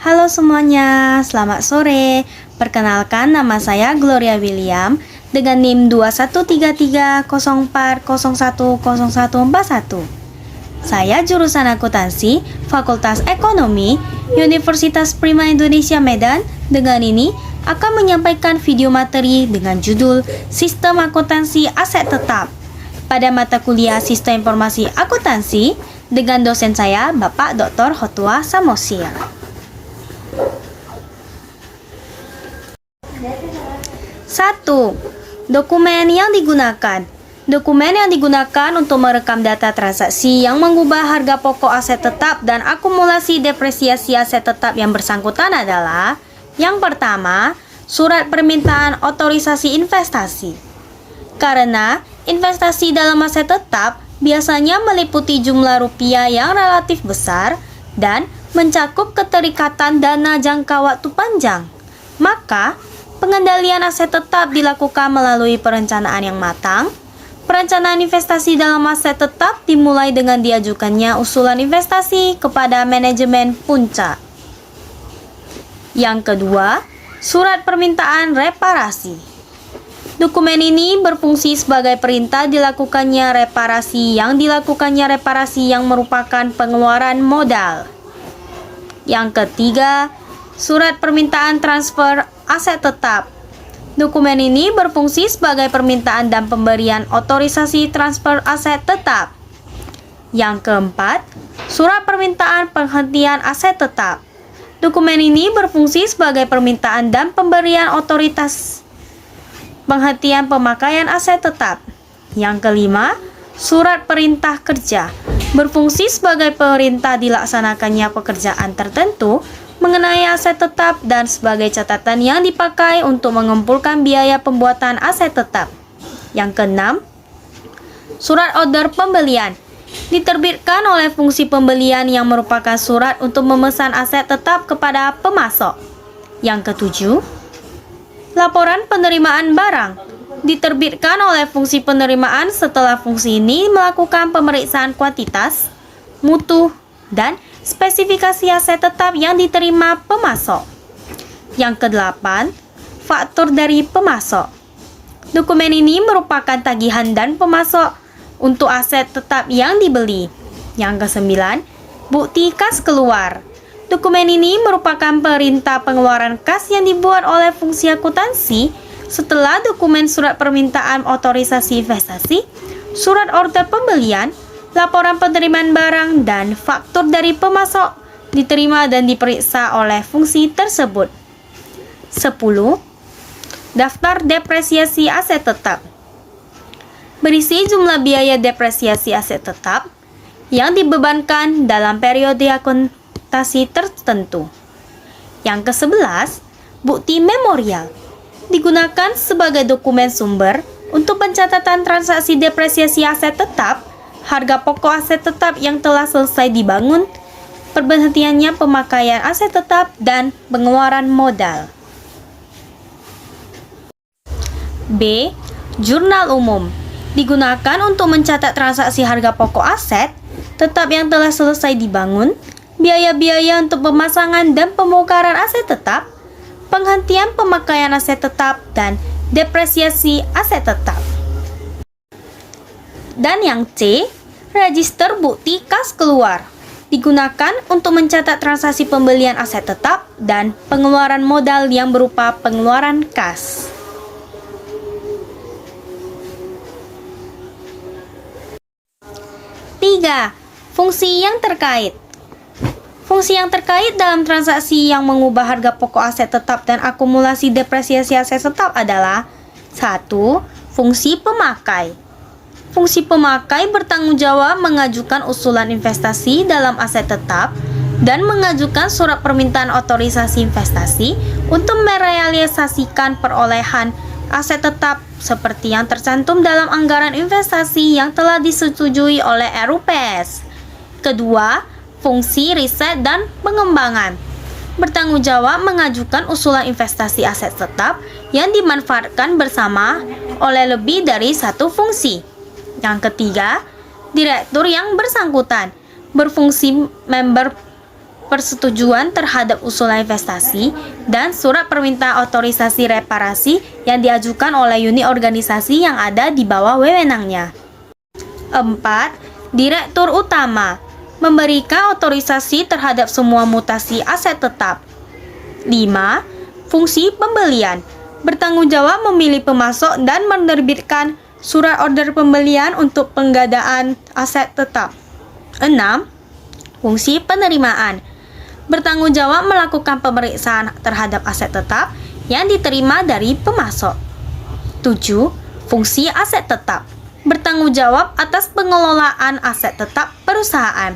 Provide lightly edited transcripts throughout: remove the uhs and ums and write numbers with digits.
Halo semuanya, selamat sore. Perkenalkan, nama saya Gloria William dengan NIM 213304010141. Saya jurusan akuntansi, Fakultas Ekonomi, Universitas Prima Indonesia Medan. Dengan ini akan menyampaikan video materi dengan judul Sistem Akuntansi Aset Tetap pada mata kuliah Sistem Informasi Akuntansi dengan dosen saya, Bapak Dr. Hotua Samosir. 1. Dokumen yang digunakan. Dokumen yang digunakan untuk merekam data transaksi yang mengubah harga pokok aset tetap dan akumulasi depresiasi aset tetap yang bersangkutan adalah: yang pertama, surat permintaan otorisasi investasi. Karena investasi dalam aset tetap biasanya meliputi jumlah rupiah yang relatif besar dan mencakup keterikatan dana jangka waktu panjang, maka pengendalian aset tetap dilakukan melalui perencanaan yang matang. Perencanaan investasi dalam aset tetap dimulai dengan diajukannya usulan investasi kepada manajemen puncak. Yang kedua, surat permintaan reparasi. Dokumen ini berfungsi sebagai perintah dilakukannya reparasi yang merupakan pengeluaran modal. Yang ketiga, surat permintaan transfer aset tetap. Dokumen ini berfungsi sebagai permintaan dan pemberian otorisasi transfer aset tetap. Yang keempat, surat permintaan penghentian aset tetap. Dokumen ini berfungsi sebagai permintaan dan pemberian otoritas penghentian pemakaian aset tetap. Yang kelima, surat perintah kerja. Berfungsi sebagai perintah dilaksanakannya pekerjaan tertentu mengenai aset tetap dan sebagai catatan yang dipakai untuk mengumpulkan biaya pembuatan aset tetap. Yang keenam, surat order pembelian. Diterbitkan oleh fungsi pembelian yang merupakan surat untuk memesan aset tetap kepada pemasok. Yang ketujuh, laporan penerimaan barang. Diterbitkan oleh fungsi penerimaan setelah fungsi ini melakukan pemeriksaan kuantitas, mutu, dan spesifikasi aset tetap yang diterima pemasok. Yang kedelapan, faktur dari pemasok. Dokumen ini merupakan tagihan dan pemasok untuk aset tetap yang dibeli. Yang kesembilan, bukti kas keluar. Dokumen ini merupakan perintah pengeluaran kas yang dibuat oleh fungsi akuntansi setelah dokumen surat permintaan otorisasi investasi, surat order pembelian, laporan penerimaan barang, dan faktur dari pemasok diterima dan diperiksa oleh fungsi tersebut. 10. Daftar depresiasi aset tetap. Berisi jumlah biaya depresiasi aset tetap yang dibebankan dalam periode akuntansi tertentu. Yang ke-11, bukti memorial. Digunakan sebagai dokumen sumber untuk pencatatan transaksi depresiasi aset tetap, harga pokok aset tetap yang telah selesai dibangun, perberhentiannya pemakaian aset tetap, dan pengeluaran modal. B. Jurnal umum. Digunakan untuk mencatat transaksi harga pokok aset tetap yang telah selesai dibangun, biaya-biaya untuk pemasangan dan pembongkaran aset tetap, penghentian pemakaian aset tetap, dan depresiasi aset tetap. Dan yang C, register bukti kas keluar. Digunakan untuk mencatat transaksi pembelian aset tetap dan pengeluaran modal yang berupa pengeluaran kas. Tiga, fungsi yang terkait. Fungsi yang terkait dalam transaksi yang mengubah harga pokok aset tetap dan akumulasi depresiasi aset tetap adalah: 1. Fungsi pemakai. Fungsi pemakai bertanggung jawab mengajukan usulan investasi dalam aset tetap dan mengajukan surat permintaan otorisasi investasi untuk merealisasikan perolehan aset tetap seperti yang tercantum dalam anggaran investasi yang telah disetujui oleh RUPS. Kedua, fungsi riset dan pengembangan. Bertanggung jawab mengajukan usulan investasi aset tetap yang dimanfaatkan bersama oleh lebih dari satu fungsi. Yang ketiga, direktur yang bersangkutan berfungsi member persetujuan terhadap usulan investasi, dan surat permintaan otorisasi reparasi yang diajukan oleh unit organisasi yang ada di bawah wewenangnya. 4. Direktur utama memberikan otorisasi terhadap semua mutasi aset tetap. 5. Fungsi pembelian bertanggung jawab memilih pemasok dan menerbitkan surat order pembelian untuk penggadaan aset tetap. 6. Fungsi penerimaan bertanggung jawab melakukan pemeriksaan terhadap aset tetap yang diterima dari pemasok. 7. Fungsi aset tetap bertanggung jawab atas pengelolaan aset tetap perusahaan.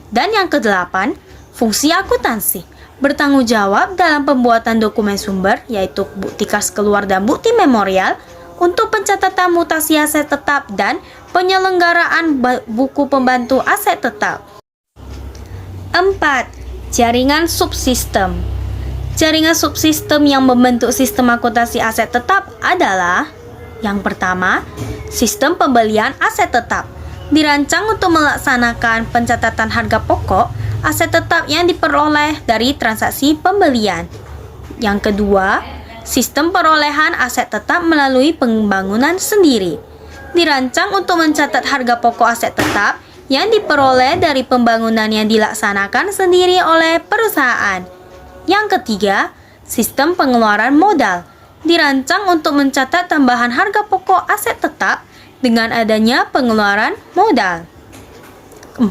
Dan yang ke-8, fungsi akuntansi bertanggung jawab dalam pembuatan dokumen sumber, yaitu bukti kas keluar dan bukti memorial, untuk pencatatan mutasi aset tetap dan penyelenggaraan buku pembantu aset tetap. 4. Jaringan subsistem. Jaringan subsistem yang membentuk sistem akuntansi aset tetap adalah: yang pertama, sistem pembelian aset tetap dirancang untuk melaksanakan pencatatan harga pokok aset tetap yang diperoleh dari transaksi pembelian. Yang kedua, sistem perolehan aset tetap melalui pembangunan sendiri dirancang untuk mencatat harga pokok aset tetap yang diperoleh dari pembangunan yang dilaksanakan sendiri oleh perusahaan. Yang ketiga, sistem pengeluaran modal dirancang untuk mencatat tambahan harga pokok aset tetap dengan adanya pengeluaran modal. 4.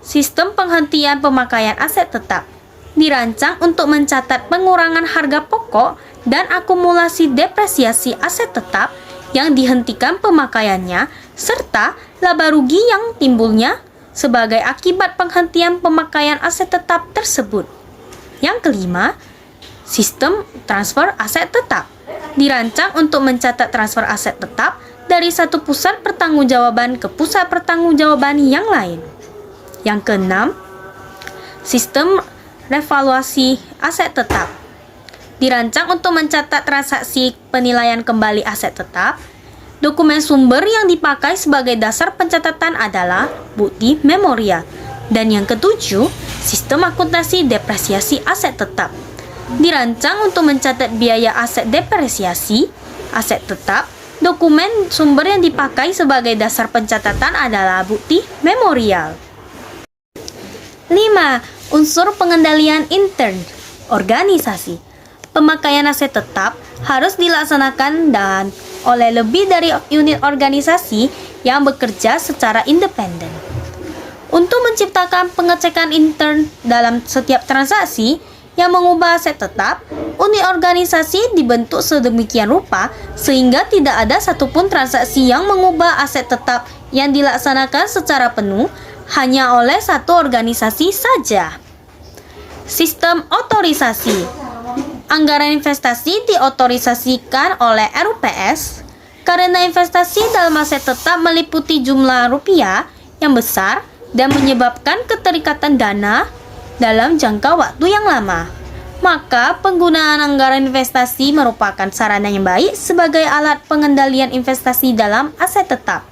Sistem penghentian pemakaian aset tetap dirancang untuk mencatat pengurangan harga pokok dan akumulasi depresiasi aset tetap yang dihentikan pemakaiannya serta laba rugi yang timbulnya sebagai akibat penghentian pemakaian aset tetap tersebut. Yang kelima, sistem transfer aset tetap dirancang untuk mencatat transfer aset tetap dari satu pusat pertanggungjawaban ke pusat pertanggungjawaban yang lain. Yang keenam, sistem revaluasi aset tetap dirancang untuk mencatat transaksi penilaian kembali aset tetap. Dokumen sumber yang dipakai sebagai dasar pencatatan adalah bukti memorial. Dan yang ketujuh, sistem akuntansi depresiasi aset tetap dirancang untuk mencatat biaya aset depresiasi aset tetap. Dokumen sumber yang dipakai sebagai dasar pencatatan adalah bukti memorial. 5. Unsur pengendalian intern organisasi. Pemakaian aset tetap harus dilaksanakan dan oleh lebih dari unit organisasi yang bekerja secara independen. Untuk menciptakan pengecekan intern dalam setiap transaksi yang mengubah aset tetap, unit organisasi dibentuk sedemikian rupa sehingga tidak ada satupun transaksi yang mengubah aset tetap yang dilaksanakan secara penuh hanya oleh satu organisasi saja. Sistem otorisasi. Anggaran investasi diotorisasikan oleh RUPS karena investasi dalam aset tetap meliputi jumlah rupiah yang besar dan menyebabkan keterikatan dana dalam jangka waktu yang lama. Maka penggunaan anggaran investasi merupakan sarana yang baik sebagai alat pengendalian investasi dalam aset tetap.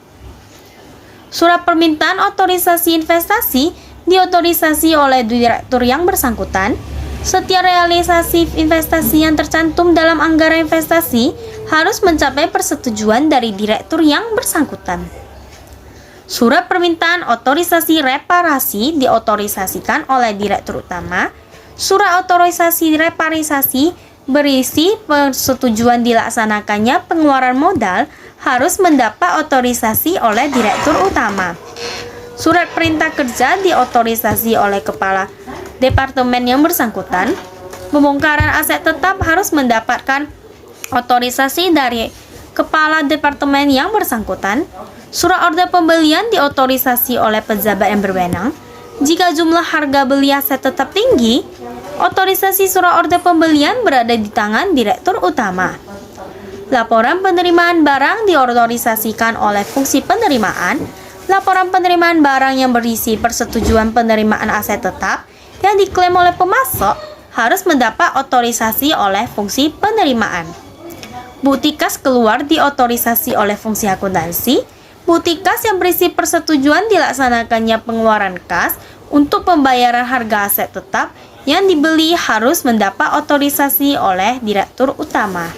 Surat permintaan otorisasi investasi diotorisasi oleh direktur yang bersangkutan. Setiap realisasi investasi yang tercantum dalam anggaran investasi harus mencapai persetujuan dari direktur yang bersangkutan. Surat permintaan otorisasi reparasi diotorisasikan oleh direktur utama. Surat otorisasi reparisasi berisi persetujuan dilaksanakannya pengeluaran modal harus mendapat otorisasi oleh direktur utama. Surat perintah kerja diotorisasi oleh kepala departemen yang bersangkutan. Pembongkaran aset tetap harus mendapatkan otorisasi dari kepala departemen yang bersangkutan. Surat order pembelian diotorisasi oleh pejabat yang berwenang. Jika jumlah harga beli aset tetap tinggi, otorisasi surat order pembelian berada di tangan direktur utama. Laporan penerimaan barang diotorisasikan oleh fungsi penerimaan. Laporan penerimaan barang yang berisi persetujuan penerimaan aset tetap yang diklaim oleh pemasok harus mendapat otorisasi oleh fungsi penerimaan. Bukti kas keluar diotorisasi oleh fungsi akuntansi. Bukti kas yang berisi persetujuan dilaksanakannya pengeluaran kas Untuk pembayaran harga aset tetap yang dibeli harus mendapat otorisasi oleh Direktur Utama.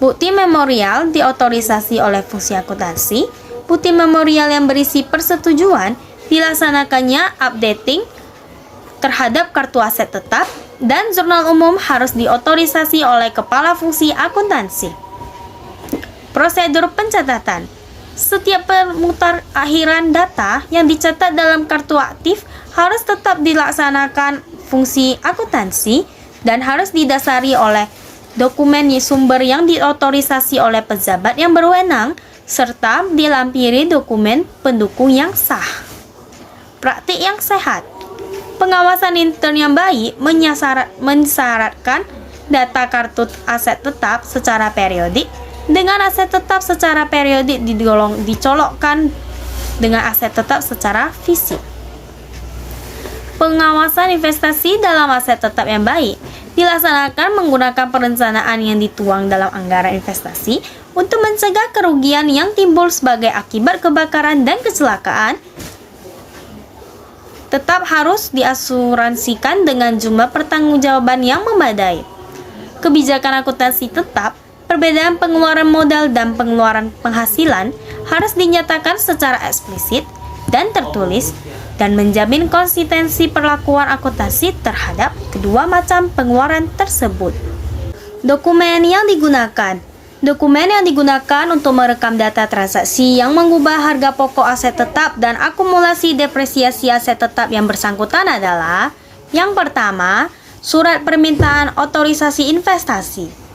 Bukti memorial diotorisasi oleh fungsi akuntansi. Bukti memorial yang berisi persetujuan dilaksanakannya updating terhadap kartu aset tetap dan jurnal umum harus diotorisasi oleh Kepala Fungsi Akuntansi. Prosedur pencatatan. Setiap pemutakhiran data yang dicatat dalam kartu aktif harus tetap dilaksanakan fungsi akuntansi dan harus didasari oleh dokumen sumber yang diotorisasi oleh pejabat yang berwenang serta dilampiri dokumen pendukung yang sah. Praktik yang sehat. Pengawasan intern yang baik mensyaratkan data kartu aset tetap secara periodik dengan aset tetap secara periodik dicolokkan dengan aset tetap secara fisik. Pengawasan investasi dalam aset tetap yang baik dilaksanakan menggunakan perencanaan yang dituang dalam anggaran investasi untuk mencegah kerugian yang timbul sebagai akibat kebakaran dan kecelakaan. Tetap harus diasuransikan dengan jumlah pertanggungjawaban yang memadai. Kebijakan akuntansi tetap, perbedaan pengeluaran modal dan pengeluaran penghasilan harus dinyatakan secara eksplisit dan tertulis dan menjamin konsistensi perlakuan akuntansi terhadap kedua macam pengeluaran tersebut. Dokumen yang digunakan. Dokumen yang digunakan untuk merekam data transaksi yang mengubah harga pokok aset tetap dan akumulasi depresiasi aset tetap yang bersangkutan adalah: yang pertama, surat permintaan otorisasi investasi.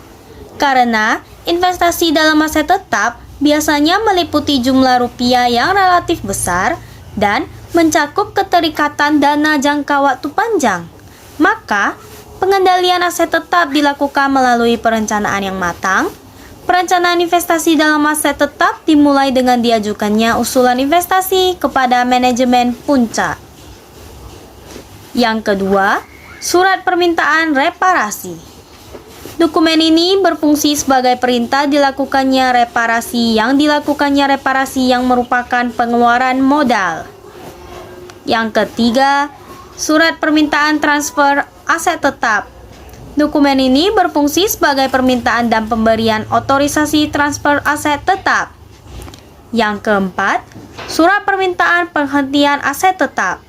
Karena investasi dalam aset tetap biasanya meliputi jumlah rupiah yang relatif besar dan mencakup keterikatan dana jangka waktu panjang, maka pengendalian aset tetap dilakukan melalui perencanaan yang matang. Perencanaan investasi dalam aset tetap dimulai dengan diajukannya usulan investasi kepada manajemen puncak. Yang kedua, surat permintaan reparasi. Dokumen ini berfungsi sebagai perintah dilakukannya reparasi yang merupakan pengeluaran modal. Yang ketiga, surat permintaan transfer aset tetap. Dokumen ini berfungsi sebagai permintaan dan pemberian otorisasi transfer aset tetap. Yang keempat, surat permintaan penghentian aset tetap.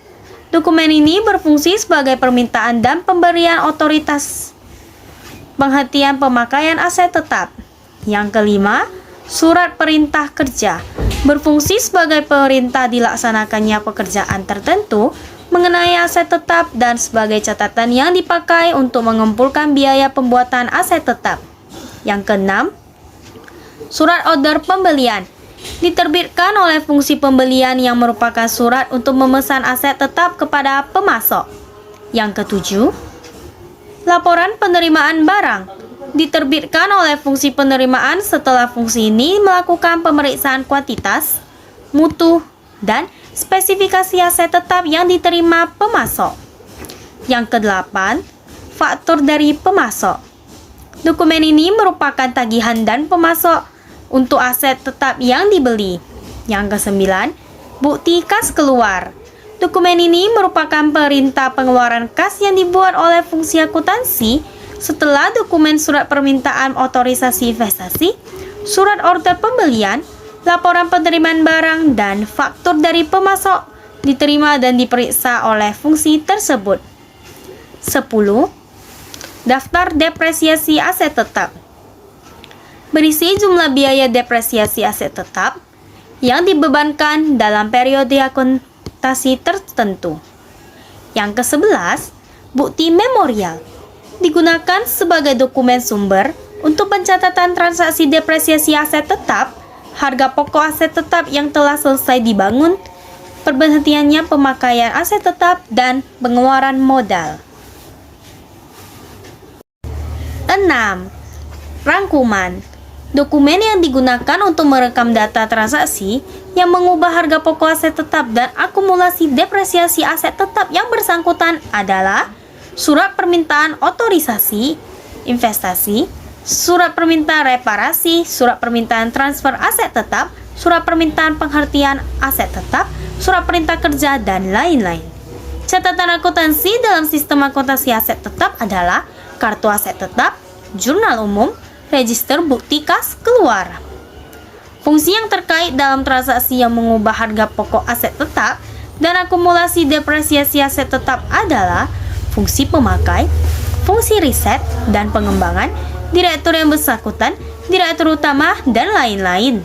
Dokumen ini berfungsi sebagai permintaan dan pemberian otoritas penghentian pemakaian aset tetap. Yang kelima, surat perintah kerja. Berfungsi sebagai perintah dilaksanakannya pekerjaan tertentu mengenai aset tetap dan sebagai catatan yang dipakai untuk mengumpulkan biaya pembuatan aset tetap. Yang keenam, surat order pembelian. Diterbitkan oleh fungsi pembelian yang merupakan surat untuk memesan aset tetap kepada pemasok. Yang ketujuh, laporan penerimaan barang. Diterbitkan oleh fungsi penerimaan setelah fungsi ini melakukan pemeriksaan kuantitas, mutu, dan spesifikasi aset tetap yang diterima pemasok. Yang kedelapan, faktur dari pemasok. Dokumen ini merupakan tagihan dan pemasok untuk aset tetap yang dibeli. Yang kesembilan, bukti kas keluar. Dokumen ini merupakan perintah pengeluaran kas yang dibuat oleh fungsi akuntansi setelah dokumen surat permintaan otorisasi investasi, surat order pembelian, laporan penerimaan barang, dan faktur dari pemasok diterima dan diperiksa oleh fungsi tersebut. 10. Daftar depresiasi aset tetap. Berisi jumlah biaya depresiasi aset tetap yang dibebankan dalam periode akuntansi tertentu. Yang ke-11, bukti memorial. Digunakan sebagai dokumen sumber untuk pencatatan transaksi depresiasi aset tetap, harga pokok aset tetap yang telah selesai dibangun, perberhentiannya pemakaian aset tetap, dan pengeluaran modal. 6. Rangkuman. Dokumen yang digunakan untuk merekam data transaksi yang mengubah harga pokok aset tetap dan akumulasi depresiasi aset tetap yang bersangkutan adalah surat permintaan otorisasi investasi, surat permintaan reparasi, surat permintaan transfer aset tetap, surat permintaan penghentian aset tetap, surat perintah kerja, dan lain-lain. Catatan akuntansi dalam sistem akuntansi aset tetap adalah kartu aset tetap, jurnal umum, register bukti kas keluar. Fungsi yang terkait dalam transaksi yang mengubah harga pokok aset tetap dan akumulasi depresiasi aset tetap adalah fungsi pemakai, fungsi riset dan pengembangan, direktur yang bersangkutan, direktur utama, dan lain-lain.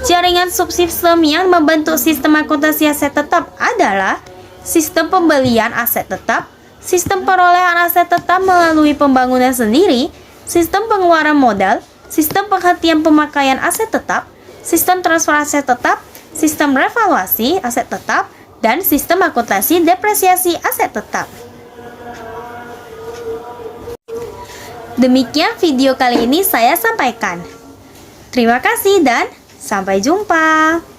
Jaringan subsistem yang membentuk sistem akuntansi aset tetap adalah sistem pembelian aset tetap, sistem perolehan aset tetap melalui pembangunan sendiri, sistem pengeluaran modal, sistem penghentian pemakaian aset tetap, sistem transfer aset tetap, sistem revaluasi aset tetap, dan sistem akuntansi depresiasi aset tetap. Demikian video kali ini saya sampaikan. Terima kasih dan sampai jumpa.